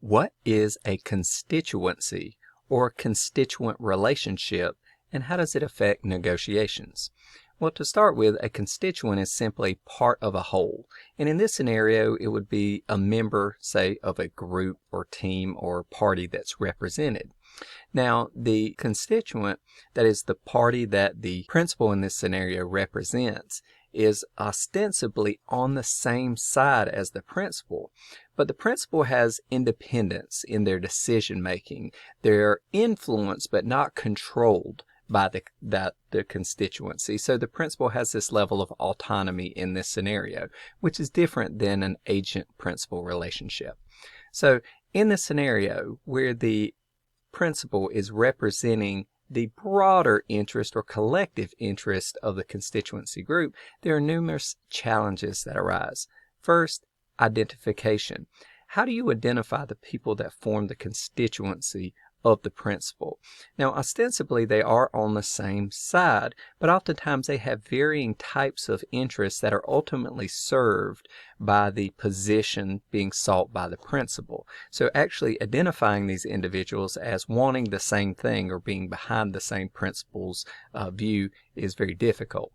What is a constituency or constituent relationship, and how does it affect negotiations? Well, to start with, a constituent is simply part of a whole. And in this scenario, it would be a member, say, of a group or team or party that's represented. Now, the constituent, that is the party that the principal in this scenario represents, is ostensibly on the same side as the principal, but the principal has independence in their decision making. They're influenced but not controlled by the constituency. So the principal has this level of autonomy in this scenario, which is different than an agent-principal relationship. So in this scenario where the principal is representing the broader interest or collective interest of the constituency group, there are numerous challenges that arise. First, identification. How do you identify the people that form the constituency of the principal? Now, ostensibly, they are on the same side, but oftentimes they have varying types of interests that are ultimately served by the position being sought by the principal. So actually identifying these individuals as wanting the same thing or being behind the same principal's view is very difficult.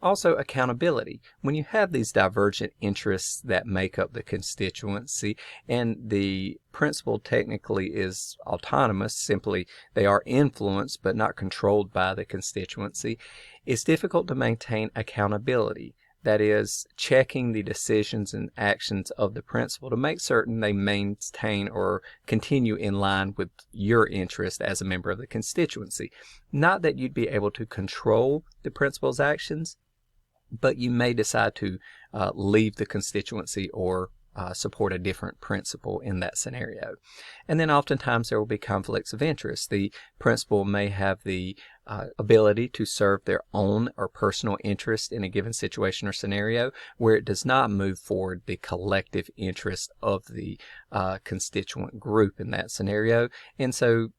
Also, accountability. When you have these divergent interests that make up the constituency, and the principal technically is autonomous, simply they are influenced but not controlled by the constituency, it's difficult to maintain accountability. That is, checking the decisions and actions of the principal to make certain they maintain or continue in line with your interest as a member of the constituency. Not that you'd be able to control the principal's actions, but you may decide to leave the constituency or support a different principal in that scenario. And then oftentimes there will be conflicts of interest. The principal may have the ability to serve their own or personal interest in a given situation or scenario where it does not move forward the collective interest of the constituent group in that scenario. And so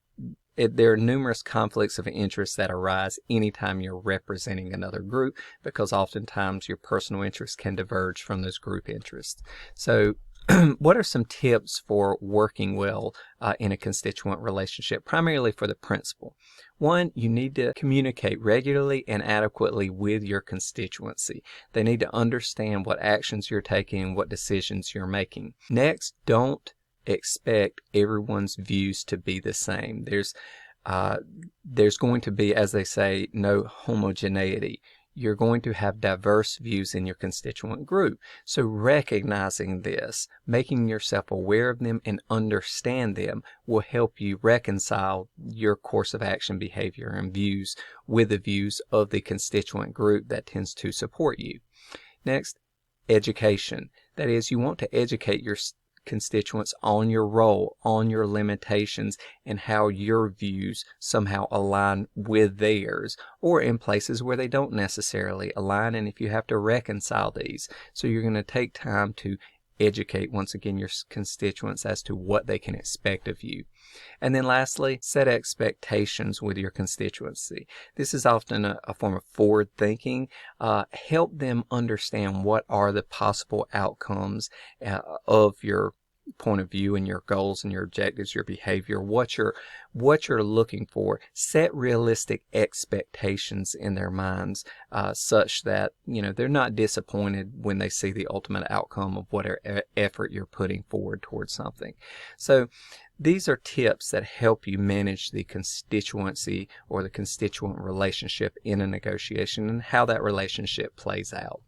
there are numerous conflicts of interest that arise anytime you're representing another group, because oftentimes your personal interests can diverge from those group interests. So what are some tips for working well in a constituent relationship, primarily for the principal? One, you need to communicate regularly and adequately with your constituency. They need to understand what actions you're taking and what decisions you're making. Next, don't expect everyone's views to be the same. There's going to be, as they say, no homogeneity. You're going to have diverse views in your constituent group. So recognizing this, making yourself aware of them and understand them will help you reconcile your course of action, behavior, and views with the views of the constituent group that tends to support you. Next, education. That is, you want to educate your constituents on your role, on your limitations, and how your views somehow align with theirs, or in places where they don't necessarily align, and if you have to reconcile these. So you're going to take time to educate, once again, your constituents as to what they can expect of you. And then lastly, set expectations with your constituency. This is often a form of forward thinking. Help them understand what are the possible outcomes of your point of view and your goals and your objectives, your behavior, what you're looking for. Set realistic expectations in their minds such that they're not disappointed when they see the ultimate outcome of whatever effort you're putting forward towards something. So these are tips that help you manage the constituency or the constituent relationship in a negotiation and how that relationship plays out.